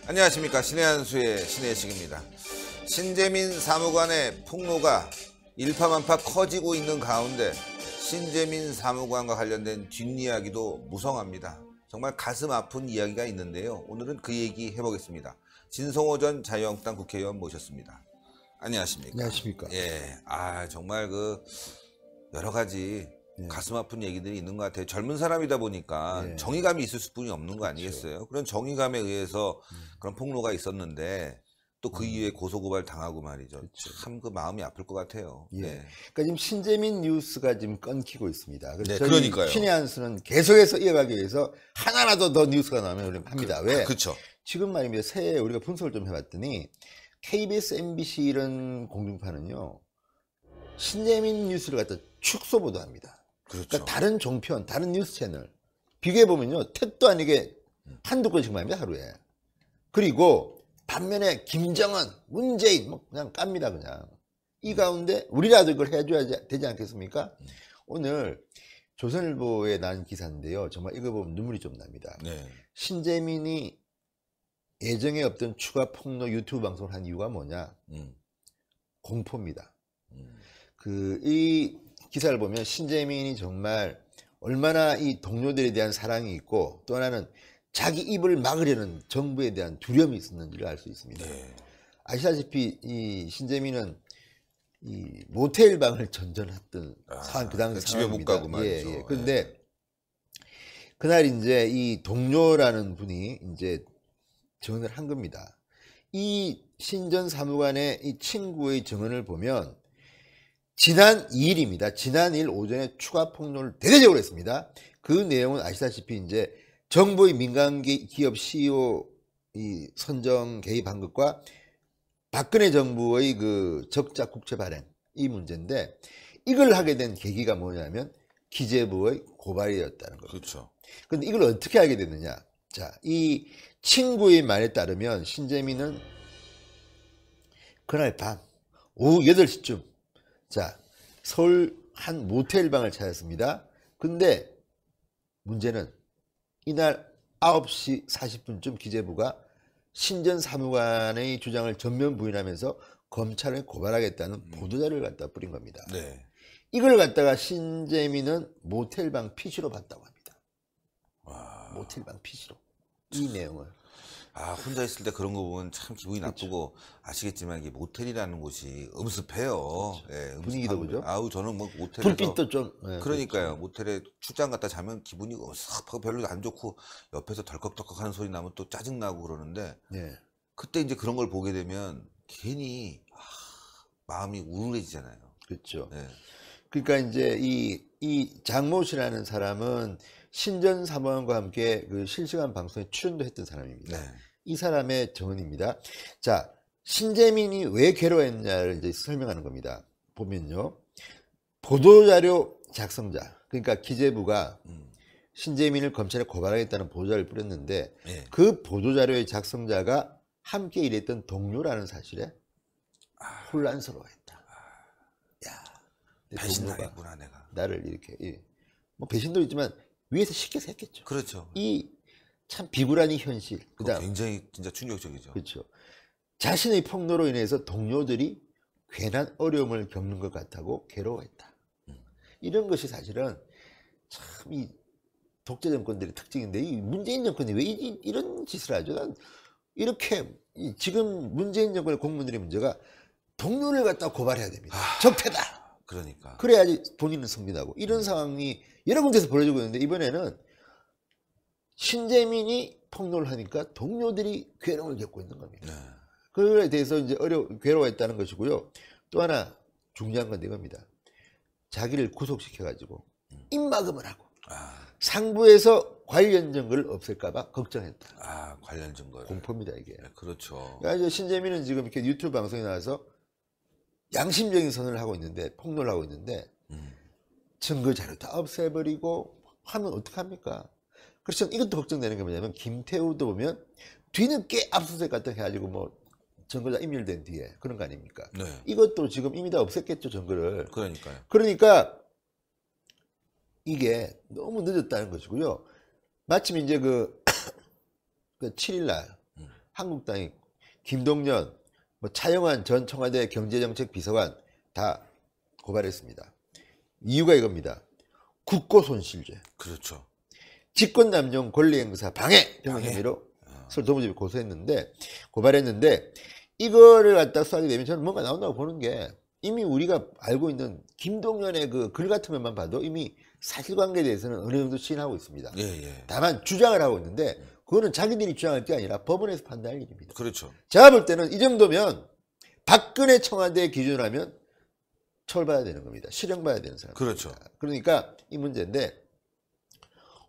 안녕하십니까. 신의 한수의 신혜식입니다. 신재민 사무관의 폭로가 일파만파 커지고 있는 가운데 신재민 사무관과 관련된 뒷이야기도 무성합니다. 정말 가슴 아픈 이야기가 있는데요. 오늘은 그 얘기 해보겠습니다. 진성호 전 자유한국당 국회의원 모셨습니다. 안녕하십니까. 안녕하십니까. 예, 정말 여러 가지 가슴 아픈 얘기들이 있는 것 같아요. 젊은 사람이다 보니까 정의감이 있을 수뿐이 없는 거 아니겠어요? 그런 정의감에 의해서 그런 폭로가 있었는데 또 그 이후에 고소고발 당하고 말이죠. 참 그 마음이 아플 것 같아요. 예. 그러니까 지금 신재민 뉴스가 지금 끊기고 있습니다. 네, 그러니까요. 신의 한수는 계속해서 이어가기 위해서 하나라도 더 뉴스가 나오면 우리는 합니다. 왜? 그렇죠. 지금 말입니다. 새해 우리가 분석을 좀 해봤더니 KBS, MBC 이런 공중파는요. 신재민 뉴스를 갖다 축소 보도합니다. 그렇죠. 그러니까 다른 종편, 다른 뉴스 채널 비교해보면요. 택도 아니게 한두 건씩 말입니다. 하루에. 그리고 반면에 김정은, 문재인 뭐 그냥 깝니다. 그냥. 이 가운데 우리라도 이걸 해줘야 되지 않겠습니까? 오늘 조선일보에 난 기사인데요. 정말 이거 보면 눈물이 좀 납니다. 네. 신재민이 예정에 없던 추가 폭로 유튜브 방송을 한 이유가 뭐냐? 공포입니다. 이 기사를 보면 신재민이 정말 얼마나 이 동료들에 대한 사랑이 있고 또 하나는 자기 입을 막으려는 정부에 대한 두려움이 있었는지를 알 수 있습니다. 네. 아시다시피 이 신재민은 이 모텔 방을 전전했던 상황, 그 당시 집에 못 가고 말이죠. 예. 그런데 그날 이제 이 동료라는 분이 이제 증언을 한 겁니다. 이 신전 사무관의 이 친구의 증언을 보면 지난 2일입니다. 지난 2일 오전에 추가 폭로를 대대적으로 했습니다. 그 내용은 아시다시피 이제 정부의 민간 기업 CEO 이 선정 개입한 것과 박근혜 정부의 그 적자 국채 발행 이 문제인데 이걸 하게 된 계기가 뭐냐면 기재부의 고발이었다는 겁니다. 그렇죠. 그런데 이걸 어떻게 알게 됐느냐? 자, 이 친구의 말에 따르면 신재민은 그날 밤 오후 8시쯤 자, 서울 한 모텔 방을 찾았습니다. 근데 문제는 이날 9시 40분쯤 기재부가 신전 사무관의 주장을 전면 부인하면서 검찰에 고발하겠다는 보도자료를 갖다 뿌린 겁니다. 네. 이걸 갖다가 신재민은 모텔방 PC로 봤다고 합니다. 와. 모텔방 PC로. 이 내용을. 혼자 있을 때 그런 거 보면 참 기분이 나쁘고 아시겠지만 이게 모텔이라는 곳이 음습해요. 예, 분위기도 그죠? 저는 뭐 모텔에서 불빛도 좀. 그러니까요. 모텔에 출장 갔다 자면 기분이 싹하고 별로 안 좋고 옆에서 덜컥덜컥 하는 소리 나면 또 짜증나고 그러는데 예. 그때 이제 그런 걸 보게 되면 괜히 마음이 우울해지잖아요. 그렇죠. 예. 그러니까 이제 이 장모 씨라는 사람은 신전 사무관과 함께 그 실시간 방송에 출연도 했던 사람입니다. 네. 이 사람의 증언입니다. 자, 신재민이 왜 괴로워했냐를 이제 설명하는 겁니다. 보면요. 보도자료 작성자, 그러니까 기재부가 신재민을 검찰에 고발하겠다는 보도자료를 뿌렸는데 네. 그 보도자료의 작성자가 함께 일했던 동료라는 사실에 혼란스러워했다. 야, 배신당했구나 내가. 나를 이렇게 뭐 배신도 있지만 위에서 시켜서 했겠죠. 그렇죠. 이 참 비굴한 이 현실. 그다음 굉장히 진짜 충격적이죠. 그렇죠. 자신의 폭로로 인해서 동료들이 괜한 어려움을 겪는 것 같다고 괴로워했다. 이런 것이 사실은 참 이 독재 정권들의 특징인데 이 문재인 정권이 왜 이런 짓을 하죠? 난 이렇게 지금 문재인 정권의 공무원들의 문제가 동료를 갖다 고발해야 됩니다. 적폐다. 그러니까. 그래야지 본인은 승진하고 이런 상황이 여러 군데서 벌어지고 있는데 이번에는 신재민이 폭로를 하니까 동료들이 괴로움을 겪고 있는 겁니다. 네. 그거에 대해서 이제 괴로워했다는 것이고요. 또 하나 중요한 건 이겁니다. 자기를 구속시켜가지고 입막음을 하고 상부에서 관련 증거를 없앨까봐 걱정했다. 관련 증거를. 공포입니다 이게. 네, 그렇죠. 그러니까 신재민은 지금 이렇게 유튜브 방송에 나와서 양심적인 선언을 하고 있는데 폭로를 하고 있는데 증거 자료 다 없애버리고 하면 어떡합니까? 그래서 이것도 걱정되는 게 뭐냐면 김태우도 보면 뒤늦게 압수수색 같은 거 해가지고 뭐 증거자 인멸된 뒤에 그런 거 아닙니까? 네. 이것도 지금 이미 다 없앴겠죠 증거를. 그러니까요. 그러니까 이게 너무 늦었다는 것이고요. 마침 이제 그 7일 날 한국당이 김동연, 뭐 차영환 전 청와대 경제정책비서관 다 고발했습니다. 이유가 이겁니다. 국고손실죄, 그렇죠. 직권남용 권리행사 방해 등의 혐의로 서울도무집이 고발했는데 이거를 갖다 수사하게 되면 저는 뭔가 나온다고 보는 게 이미 우리가 알고 있는 김동연의 그 글 같은 것만 봐도 이미 사실관계에 대해서는 어느 정도 시인하고 있습니다. 다만 주장을 하고 있는데 그거는 자기들이 주장할 게 아니라 법원에서 판단할 일입니다. 그렇죠. 제가 볼 때는 이 정도면 박근혜 청와대 기준으로 하면 처벌받아야 되는 겁니다. 실형받아야 되는 사람. 그렇죠. 그러니까 이 문제인데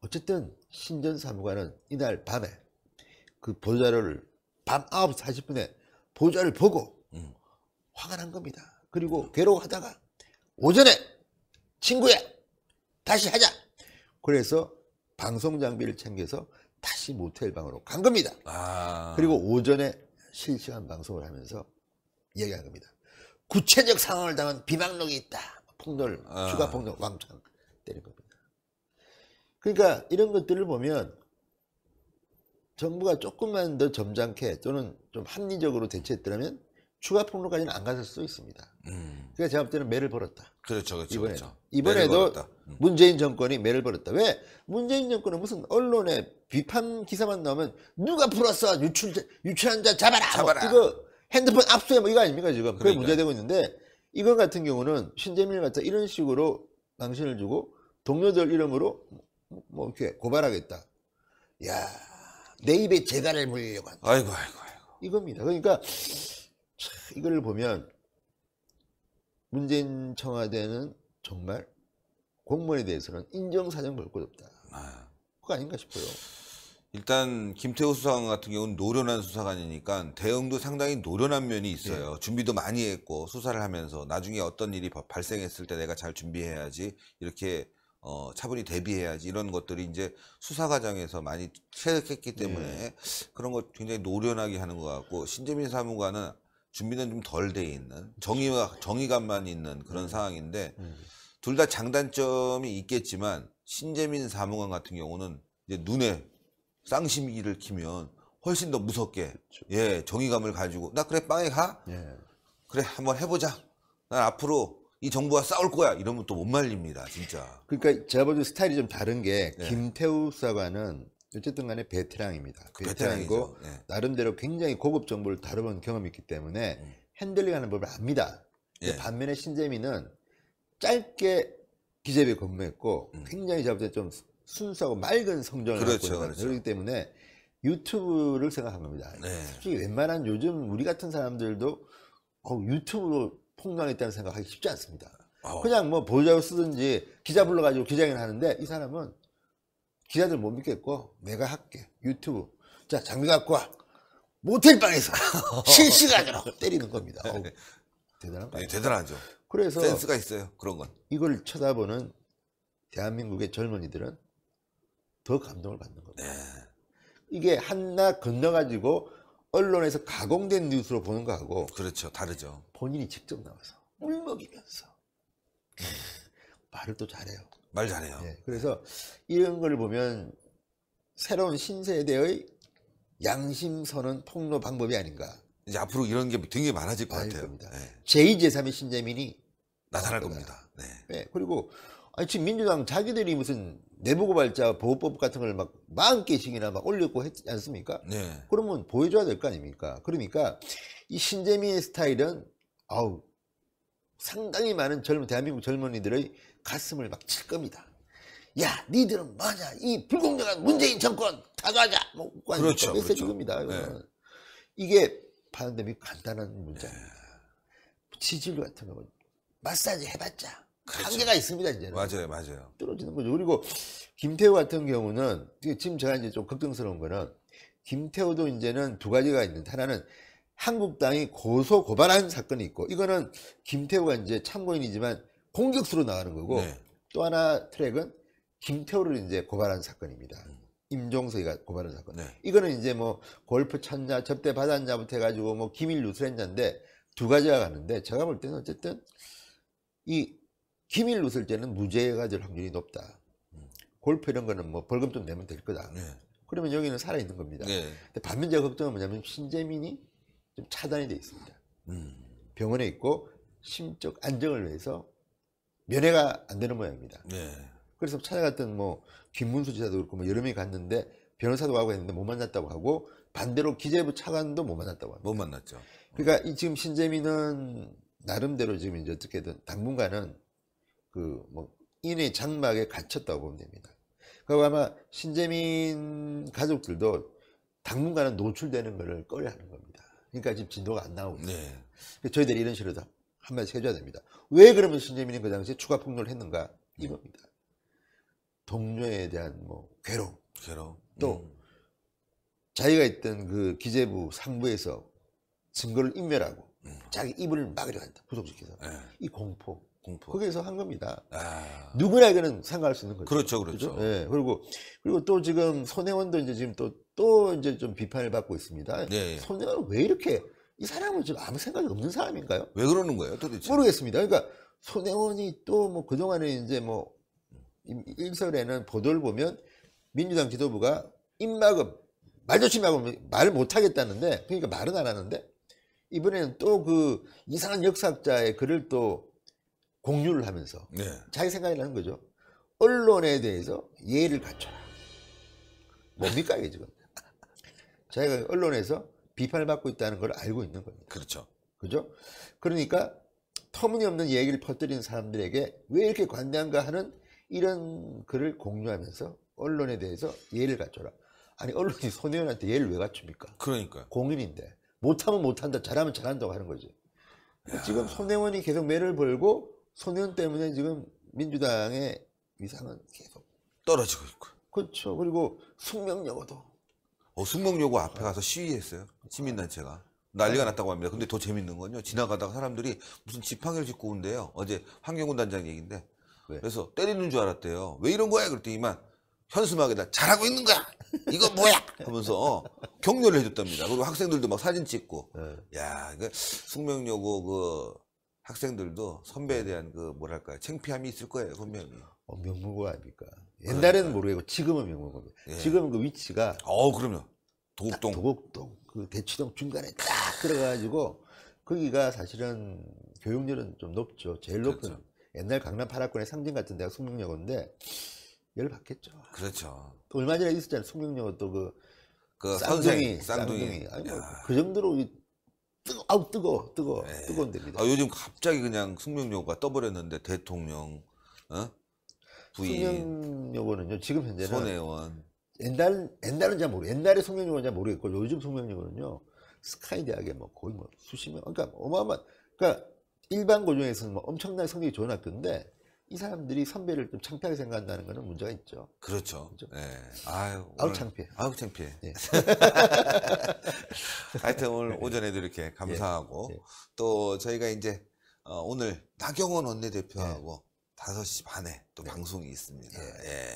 어쨌든 신전 사무관은 이날 밤에 그 보도자료를 밤 9시 40분에 보도자료를 보고 화가 난 겁니다. 그리고 괴로워하다가 오전에 친구야 다시 하자. 그래서 방송 장비를 챙겨서 다시 모텔 방으로 간 겁니다. 그리고 오전에 실시간 방송을 하면서 이야기한 겁니다. 구체적 상황을 당한 비방록이 있다. 폭로를 추가 폭로 왕창 때린 겁니다. 그러니까 이런 것들을 보면 정부가 조금만 더 점잖게 또는 좀 합리적으로 대처했더라면 추가 폭로까지는 안 갔을 수도 있습니다. 그러니까 제가 볼 때는 매를 벌었다. 그렇죠. 이번에도 문재인 정권이 매를 벌었다. 왜? 문재인 정권은 무슨 언론에 비판 기사만 나오면 누가 풀었어? 유출한 자 잡아라. 뭐 이거 핸드폰 압수해 뭐 이거 아닙니까 지금? 그게 문제되고 있는데 이건 같은 경우는 신재민을 갖다 이런 식으로 망신을 주고 동료들 이름으로 뭐 이렇게 고발하겠다. 야, 내 입에 재갈을 물리려고 한다. 아이고. 이겁니다. 그러니까 이걸 보면 문재인 청와대는 정말 공무원에 대해서는 인정사정 볼 것 없다. 그거 아닌가 싶어요. 일단 김태우 수사관 같은 경우는 노련한 수사관이니까 대응도 상당히 노련한 면이 있어요. 준비도 많이 했고 수사를 하면서 나중에 어떤 일이 발생했을 때 내가 잘 준비해야지 이렇게 차분히 대비해야지 이런 것들이 이제 수사 과정에서 많이 체득했기 때문에 그런 거 굉장히 노련하게 하는 것 같고 신재민 사무관은 준비는 좀 덜 돼 있는 정의감만 있는 그런 상황인데 둘 다 장단점이 있겠지만 신재민 사무관 같은 경우는 이제 눈에 쌍시미를 키면 훨씬 더 무섭게 정의감을 가지고 나 그래 빵에 가? 그래 한번 해보자. 난 앞으로 이 정부와 싸울 거야. 이러면 또 못 말립니다. 진짜. 그러니까 제가 볼 때 스타일이 좀 다른 게 김태우 수사관은 어쨌든 간에 베테랑입니다. 베테랑이고 나름대로 굉장히 고급 정보를 다뤄본 경험이 있기 때문에 핸들링하는 법을 압니다. 반면에 신재민은 짧게 기재부에 근무했고 굉장히 제가 볼 때 좀 순수하고 맑은 성정을 갖고 있는 거죠. 그렇기 때문에 유튜브를 생각한 겁니다. 솔직히 웬만한 요즘 우리 같은 사람들도 유튜브로 폭로하겠다는 생각하기 쉽지 않습니다. 그냥 뭐 보도자료 쓰든지 기자 불러가지고 기자회견 하는데 이 사람은 기자들 못 믿겠고 내가 할게. 유튜브. 자 장비 갖고 와. 모텔방에서 실시간으로 때리는 겁니다. 대단한 거 대단하죠. 그래서 센스가 있어요. 그런 건. 이걸 쳐다보는 대한민국의 젊은이들은 더 감동을 받는 겁니다. 이게 한낱 건너가지고 언론에서 가공된 뉴스로 보는 거하고 그렇죠. 다르죠. 본인이 직접 나와서 울먹이면서 말을 또 잘해요. 말 잘해요. 그래서 이런 걸 보면 새로운 신세대의 양심선언 폭로 방법이 아닌가. 이제 앞으로 이런 게 굉장히 많아질 것 같아요. 겁니다. 제2, 제3의 신재민이 나타날 겁니다. 그리고 지금 민주당 자기들이 무슨 내부고발자 보호법 같은 걸 막 40개씩이나 막 올렸고 했지 않습니까? 그러면 보여줘야 될 거 아닙니까? 그러니까 이 신재민의 스타일은 상당히 많은 대한민국 젊은이들의 가슴을 막 칠 겁니다. 야, 니들은 뭐냐? 이 불공정한 문재인 정권 가져가자. 뭐 그렇죠. 메시지 겁니다. 이게 파는데 간단한 문제입니다. 치질 같은 거 마사지 해봤자 한계가 있습니다. 이제는. 맞아요. 떨어지는 거죠. 그리고 김태우 같은 경우는 지금 제가 이제 좀 걱정스러운 거는 김태우도 이제는 두 가지가 있는데 하나는 한국당이 고소 고발한 사건이 있고 이거는 김태우가 이제 참고인이지만 공격수로 나가는 거고 또 하나 트랙은 김태우를 이제 고발한 사건입니다. 임종석이가 고발한 사건. 이거는 이제 뭐 골프 쳤냐 접대 받았냐부터 해가지고 뭐 기밀 누설했냐인데 두 가지가 가는데 제가 볼 때는 어쨌든 이 기밀 누설 때는 무죄가 될 확률이 높다. 골프 이런 거는 뭐 벌금 좀 내면 될 거다. 그러면 여기는 살아있는 겁니다. 예. 근데 반면 제가 걱정은 뭐냐면 신재민이 좀 차단이 돼 있습니다. 병원에 있고 심적 안정을 위해서 면회가 안 되는 모양입니다. 예. 그래서 찾아갔던 뭐 김문수 지사도 그렇고 뭐 여러 명이 갔는데 변호사도 가고 했는데 못 만났다고 하고 반대로 기재부 차관도 못 만났다고 합니다. 못 만났죠. 그러니까 이 지금 신재민은 나름대로 지금 이제 어떻게든 당분간은 그 뭐 인의 장막에 갇혔다고 보면 됩니다. 그리고 아마 신재민 가족들도 당분간은 노출되는 것을 꺼려하는 겁니다. 그러니까 지금 진도가 안 나오고 있어요. 네. 저희들이 이런 식으로 한마디씩 해줘야 됩니다. 왜 그러면 신재민이 그 당시에 추가 폭로를 했는가 이겁니다. 동료에 대한 뭐 괴로움, 또 자기가 있던 그 기재부 상부에서 증거를 인멸하고 자기 입을 막으려 한다, 구속시켜서. 네. 이 공포. 거기에서 한 겁니다. 아. 누구나에게는 상관할 수 있는 거죠. 그렇죠, 그렇죠. 예. 그리고 또 지금 손혜원도 이제 지금 또 이제 좀 비판을 받고 있습니다. 네. 손혜원 왜 이렇게 이 사람은 지금 아무 생각이 없는 사람인가요? 왜 그러는 거예요, 도대체? 모르겠습니다. 그러니까 손혜원이 또 뭐 그동안에 이제 뭐 일설에는 보도를 보면 민주당 지도부가 입막음 말조심하고 말을 못 하겠다는데, 그러니까 말은 안 하는데 이번에는 또 그 이상한 역사학자의 글을 또 공유를 하면서 네. 자기 생각이 나는 거죠. 언론에 대해서 예의를 갖춰라. 뭡니까 이게 지금? 자기가 언론에서 비판을 받고 있다는 걸 알고 있는 겁니다. 그렇죠. 그죠? 그러니까 터무니없는 얘기를 퍼뜨리는 사람들에게 왜 이렇게 관대한가 하는 이런 글을 공유하면서 언론에 대해서 예의를 갖춰라. 아니 언론이 손혜원한테 예의를 왜 갖춥니까? 그러니까요. 공인인데 못하면 못한다, 잘하면 잘한다고 하는 거지. 지금 손혜원이 계속 매를 벌고 손혜원 때문에 지금 민주당의 위상은 계속 떨어지고 있고. 그렇죠. 그리고 숙명여고도 숙명여고 앞에 가서 시위했어요. 시민단체가. 난리가 났다고 합니다. 근데 더 재밌는 건요. 지나가다가 사람들이 무슨 지팡이를 짚고 온대요. 어제 황경훈 단장 얘기인데. 왜? 그래서 때리는 줄 알았대요. 왜 이런 거야? 그랬더니만 현수막에다 잘하고 있는 거야. 이거 뭐야? 하면서 격려를 해줬답니다. 그리고 학생들도 막 사진 찍고. 야, 그 숙명여고 그 학생들도 선배에 대한 그 뭐랄까 창피함이 있을 거예요, 분명히. 명문고 아닙니까? 옛날에는 모르겠고 지금은 명문고입니다. 예. 지금 그 위치가 그럼요. 도곡동. 도곡동 그 대치동 중간에 딱 들어가가지고 거기가 사실은 교육열은 좀 높죠. 제일 높은 그렇죠. 옛날 강남 8학군의 상징 같은 데가 숙명여고인데 열 받겠죠. 그렇죠. 또 얼마 전에 있었잖아요. 숙명여고 또 그 쌍둥이. 쌍둥이. 아니 그 정도로 뜨거운 데입니다. 요즘 갑자기 그냥 숙명여고가 떠버렸는데 대통령, 부인, 숙명여고는요 지금 현재는 손혜원. 옛날은 잘 모르. 옛날에 숙명여고는 잘 모르겠고 요즘 숙명여고는요 스카이 대학에 뭐 거의 뭐 수십 명, 그러니까 어마어마한, 그러니까 일반 고중에서는 뭐 엄청나게 성적이 좋은 학교인데 이 사람들이 선배를 좀 창피하게 생각한다는 거는 문제가 있죠. 그렇죠. 그렇죠? 예. 아유, 아우 창피해. 아우 창피해. 예. 하여튼 오늘 오전에도 이렇게 감사하고 예. 또 저희가 이제 오늘 나경원 원내대표하고 5시 반에 또 방송이 있습니다. 예.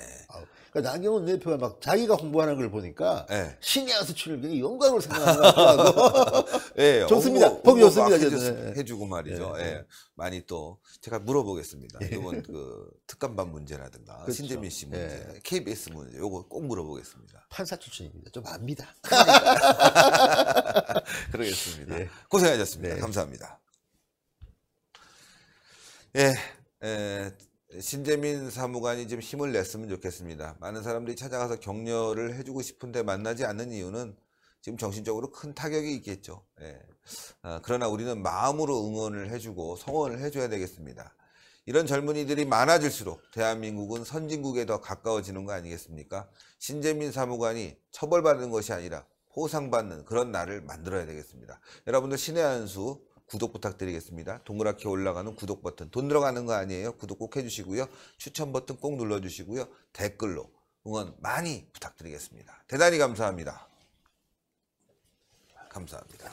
그러니까 나경원 대표가 막 자기가 홍보하는 걸 보니까 예. 신의 한 수출을 굉장히 영광으로 생각하는 것 같더라고. 예, 좋습니다. 보기 좋습니다. 해주고 말이죠. 예. 예. 많이 또 제가 물어보겠습니다. 이번 그 특감반 문제라든가 그렇죠. 신재민 씨 문제, KBS 문제, 요거 꼭 물어보겠습니다. 판사 출신입니다. 좀 압니다. 그러겠습니다. 예. 고생하셨습니다. 네. 감사합니다. 예. 신재민 사무관이 좀 힘을 냈으면 좋겠습니다. 많은 사람들이 찾아가서 격려를 해주고 싶은데 만나지 않는 이유는 지금 정신적으로 큰 타격이 있겠죠. 예. 그러나 우리는 마음으로 응원을 해주고 성원을 해줘야 되겠습니다. 이런 젊은이들이 많아질수록 대한민국은 선진국에 더 가까워지는 거 아니겠습니까? 신재민 사무관이 처벌받는 것이 아니라 보상받는 그런 날을 만들어야 되겠습니다. 여러분들 신의 한 수 구독 부탁드리겠습니다. 동그랗게 올라가는 구독 버튼, 돈 들어가는 거 아니에요. 구독 꼭 해주시고요. 추천 버튼 꼭 눌러주시고요. 댓글로 응원 많이 부탁드리겠습니다. 대단히 감사합니다. 감사합니다.